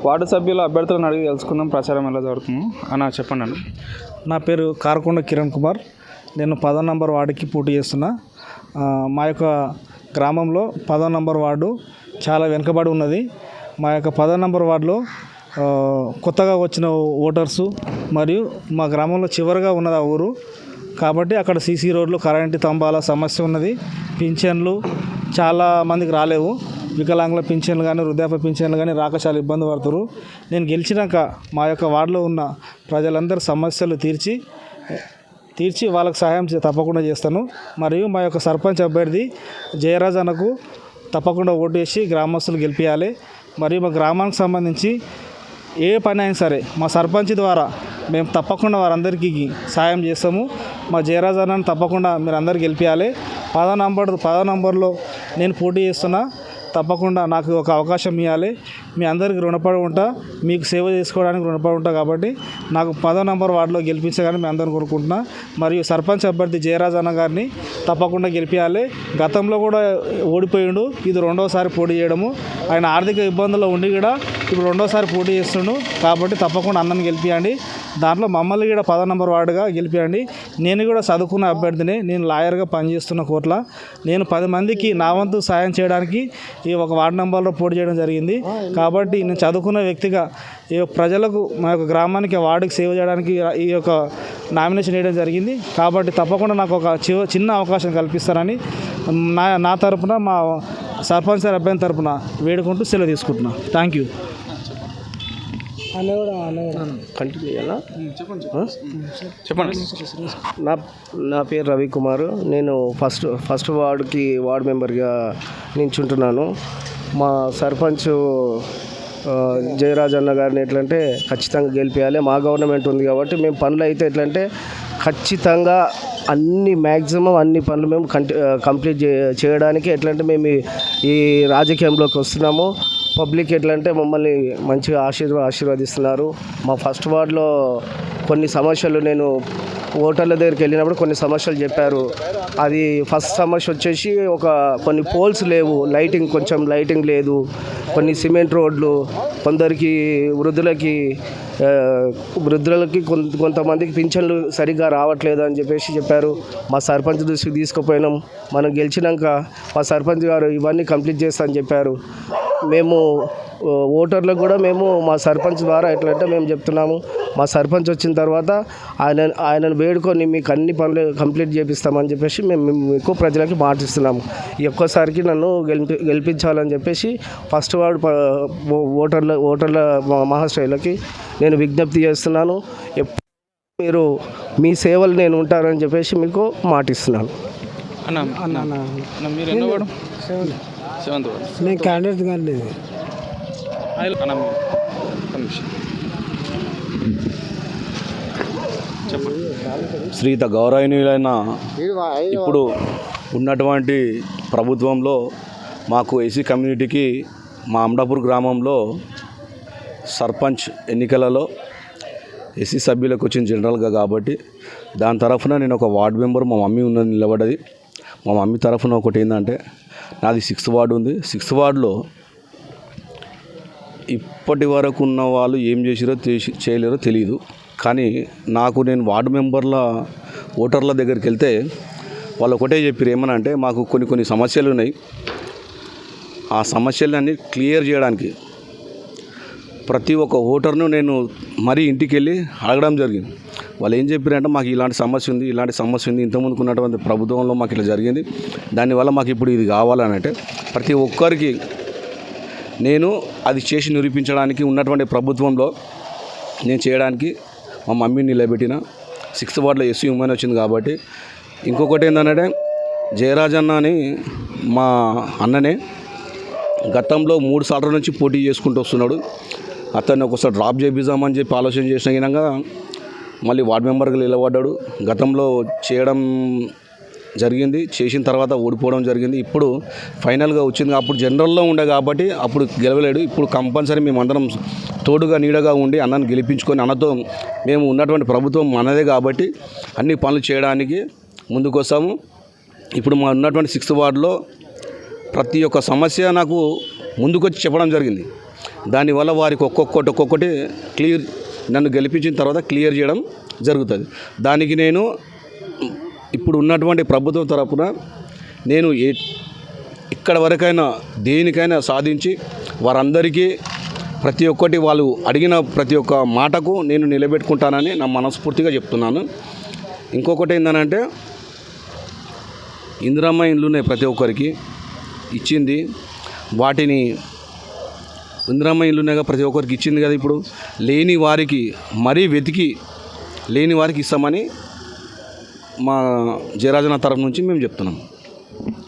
Ward సభ్యుల అభ్యర్థులను అడిగి తెలుసుకుందాం ప్రచారం ఎలా జరుగుతుందో. అన్న చెప్పండి అన్న. నా పేరు కారకొండ కిరణ్ కుమార్. నేను 10వ నంబర్ వార్డుకి పోటీ చేస్తున్నా. మా యొక్క గ్రామంలో 10వ నంబర్ వార్డు చాలా వెనుకబడి ఉన్నది. మా యొక్క 10వ నంబర్ వార్డులో కొత్తగా వచ్చిన ఓటర్సు మరియు మా గ్రామంలో చివరిగా ఉన్నది ఆ ఊరు కాబట్టి అక్కడ సీసీ రోడ్లు, కరెంటు స్తంభాల సమస్య ఉన్నది. పింఛన్లు చాలా మందికి రాలేవు. వికలాంగుల పింఛన్లు కానీ, వృద్ధాప్య పింఛన్లు కానీ రాక చాలా ఇబ్బంది పడుతున్నారు. నేను గెలిచినాక మా యొక్క వార్డులో ఉన్న ప్రజలందరి సమస్యలు తీర్చి వాళ్ళకు సహాయం తప్పకుండా చేస్తాను. మరియు మా యొక్క సర్పంచ్ అభ్యర్థి జయరాజ్ అన్నకు తప్పకుండా ఓటు వేసి గ్రామస్తులు గెలిపించాలి. మరియు మా గ్రామానికి సంబంధించి ఏ పని అయినా సరే మా సర్పంచ్ ద్వారా మేము తప్పకుండా వారందరికీ సాయం చేస్తాము. మా జయరాజ్ అన్నను తప్పకుండా మీరు అందరు గెలిపించాలి. 10వ నంబర్లో నేను పోటీ చేస్తున్నా. తప్పకుండా నాకు ఒక అవకాశం ఇవ్వాలి. మీ అందరికీ రుణపడి ఉంటా, మీకు సేవ చేసుకోవడానికి రుణపడి ఉంటా. కాబట్టి నాకు 10వ నంబర్ వార్డులో గెలిపించగానే మీ అందరిని కోరుకుంటున్నా. మరియు సర్పంచ్ అభ్యర్థి జయరాజ్ అన్న గారిని తప్పకుండా గెలిపించాలి. గతంలో కూడా ఓడిపోయిండు, ఇది 2వసారి పోటీ చేయడము. ఆయన ఆర్థిక ఇబ్బందుల్లో ఉండి కూడా ఇప్పుడు 2వసారి పోటీ చేస్తుండు. కాబట్టి తప్పకుండా అన్నని గెలిపియండి. దాంట్లో మమ్మల్ని కూడా 10వ నంబర్ వార్డుగా గెలిపియండి. నేను కూడా చదువుకున్న అభ్యర్థిని, నేను లాయర్గా పనిచేస్తున్న కోట్ల. నేను 10 మందికి నా వంతు సాయం చేయడానికి ఈ ఒక వార్డు నెంబర్లో పోటీ చేయడం జరిగింది. కాబట్టి నేను చదువుకున్న వ్యక్తిగా ఈ ప్రజలకు, మా యొక్క గ్రామానికి, వార్డుకి సేవ చేయడానికి ఈ యొక్క నామినేషన్ వేయడం జరిగింది. కాబట్టి తప్పకుండా నాకు ఒక చిన్న అవకాశం కల్పిస్తారని నా తరపున, మా సర్పంచ్ అభ్యర్థి తరపున వేడుకుంటూ సెలవు తీసుకుంటున్నా. Thank you. చెప్పండి. నా పేరు రవికుమార్. నేను ఫస్ట్ వార్డు మెంబర్గా నించుంటున్నాను. మా సర్పంచ్ జయరాజ్ అన్న గారిని ఎట్లంటే ఖచ్చితంగా గెలిపించాలి. మా గవర్నమెంట్ ఉంది కాబట్టి మేము పనులు అయితే ఎట్లంటే ఖచ్చితంగా మ్యాక్సిమం అన్ని పనులు మేము కంప్లీట్ చేయడానికి ఎట్లంటే మేము ఈ రాజకీయంలోకి వస్తున్నాము. పబ్లిక్ ఎట్లంటే మమ్మల్ని మంచిగా ఆశీర్వదిస్తున్నారు. మా ఫస్ట్ వార్డులో కొన్ని సమస్యలు, నేను ఓటర్ల దగ్గరికి వెళ్ళినప్పుడు కొన్ని సమస్యలు చెప్పారు. అది ఫస్ట్ సమస్య వచ్చేసి కొన్ని పోల్స్ లేవు, కొంచెం లైటింగ్ లేదు, కొన్ని సిమెంట్ రోడ్లు, కొందరికి వృద్ధులకి కొంతమందికి పింఛన్లు సరిగ్గా రావట్లేదు అని చెప్పారు. మా సర్పంచ్ దృష్టికి తీసుకుపోయినాం. మనం గెలిచినాక మా సర్పంచ్ గారు ఇవన్నీ కంప్లీట్ చేస్తా అని చెప్పారు. మేము ఓటర్లకు కూడా మా సర్పంచ్ ద్వారా ఎట్లంటే మేము చెప్తున్నాము, మా సర్పంచ్ వచ్చిన తర్వాత ఆయనను వేడుకొని మీకు అన్ని పనులు కంప్లీట్ చేపిస్తామని చెప్పేసి మేము ఎక్కువ ప్రజలకి మాటిస్తున్నాము. ఈ ఒక్కసారికి నన్ను గెలిపించాలని చెప్పేసి ఫస్ట్ వార్డు ఓటర్ల మహాశైలకి నేను విజ్ఞప్తి చేస్తున్నాను. మీరు మీ సేవలు నేను ఉంటారని చెప్పేసి మీకు మాటిస్తున్నాను. నేను క్యాండిడేట్ కానీ శ్రీత గౌరవనీయులైన ఇప్పుడు ఉన్నటువంటి ప్రభుత్వంలో మాకు ఎస్సీ కమ్యూనిటీకి మా అమడాపూర్ గ్రామంలో సర్పంచ్ ఎన్నికలలో ఎస్సీ సభ్యులకు వచ్చింది జనరల్గా. కాబట్టి దాని తరఫున నేను ఒక వార్డు మెంబర్, మా మమ్మీ ఉన్నది నిలబడ్డది. మా మమ్మీ తరఫున ఒకటి ఏంటంటే, నాది 6th వార్డు ఉంది. 6th వార్డులో ఇప్పటి వరకు ఉన్న వాళ్ళు ఏం చేసిరో చేయలేరో తెలియదు. కానీ నేను వార్డు మెంబర్ల ఓటర్ల దగ్గరికి వెళ్తే వాళ్ళు ఒకటే చెప్పారు, ఏమనంటే మాకు కొన్ని సమస్యలు ఉన్నాయి, ఆ సమస్యలన్నీ క్లియర్ చేయడానికి ప్రతి ఒక్క ఓటర్ను నేను మరీ ఇంటికి వెళ్ళి అడగడం జరిగింది. వాళ్ళు ఏం చెప్పారంటే, మాకు ఇలాంటి సమస్య ఉంది, ఇంతకుముందుకు ఉన్నటువంటి ప్రభుత్వంలో మాకు ఇలా జరిగింది, దానివల్ల మాకు ఇప్పుడు ఇది కావాలని. అంటే ప్రతి ఒక్కరికి నేను అది చేసి నిరూపించడానికి ఉన్నటువంటి ప్రభుత్వంలో నేను చేయడానికి మా మమ్మీని నిలబెట్టిన. 6th వార్డులో ఎస్సీ ఉమెన్ వచ్చింది కాబట్టి. ఇంకొకటి ఏంటంటే, జయరాజ్ అన్న అని మా అన్ననే గతంలో 3 సార్లు నుంచి పోటీ చేసుకుంటూ వస్తున్నాడు. అతన్ని ఒకసారి డ్రాప్ చేపిద్దామని చెప్పి ఆలోచన చేసిన విధంగా మళ్ళీ వార్డు మెంబర్గా నిలబడ్డాడు. గతంలో చేయడం జరిగింది, చేసిన తర్వాత ఓడిపోవడం జరిగింది. ఇప్పుడు ఫైనల్గా వచ్చింది. అప్పుడు జనరల్లో ఉండే కాబట్టి అప్పుడు గెలవలేడు. ఇప్పుడు కంపల్సరీ మేమందరం తోడుగా నీడగా ఉండి అన్నను గెలిపించుకొని, అన్నతో మేము ఉన్నటువంటి ప్రభుత్వం మనదే కాబట్టి అన్ని పనులు చేయడానికి ముందుకొస్తాము. ఇప్పుడు మా ఉన్నటువంటి 6th వార్డులో ప్రతి ఒక్క సమస్య నాకు ముందుకొచ్చి చెప్పడం జరిగింది. దానివల్ల వారికి ఒక్కొక్కటి క్లియర్ నన్ను గెలిపించిన తర్వాత క్లియర్ చేయడం జరుగుతుంది. దానికి నేను ఇప్పుడు ఉన్నటువంటి ప్రభుత్వం తరపున నేను ఇక్కడ వరకైనా దేనికైనా సాధించి వారందరికీ ప్రతి ఒక్కటి వాళ్ళు అడిగిన ప్రతి ఒక్క మాటకు నేను నిలబెట్టుకుంటానని నా మనస్ఫూర్తిగా చెప్తున్నాను. ఇంకొకటి ఏంటంటే ఇందిరమ్మ ఇండ్లున్నాయి ప్రతి ఒక్కరికి ఇచ్చింది. వాటిని ఇందిరమ్మ ఇండ్లున్నాయిగా ప్రతి ఒక్కరికి ఇచ్చింది కదా. ఇప్పుడు లేని వారికి మరీ వెతికి లేని వారికి ఇస్తామని మా జయరాజన తరఫు నుంచి మేము చెప్తున్నాం.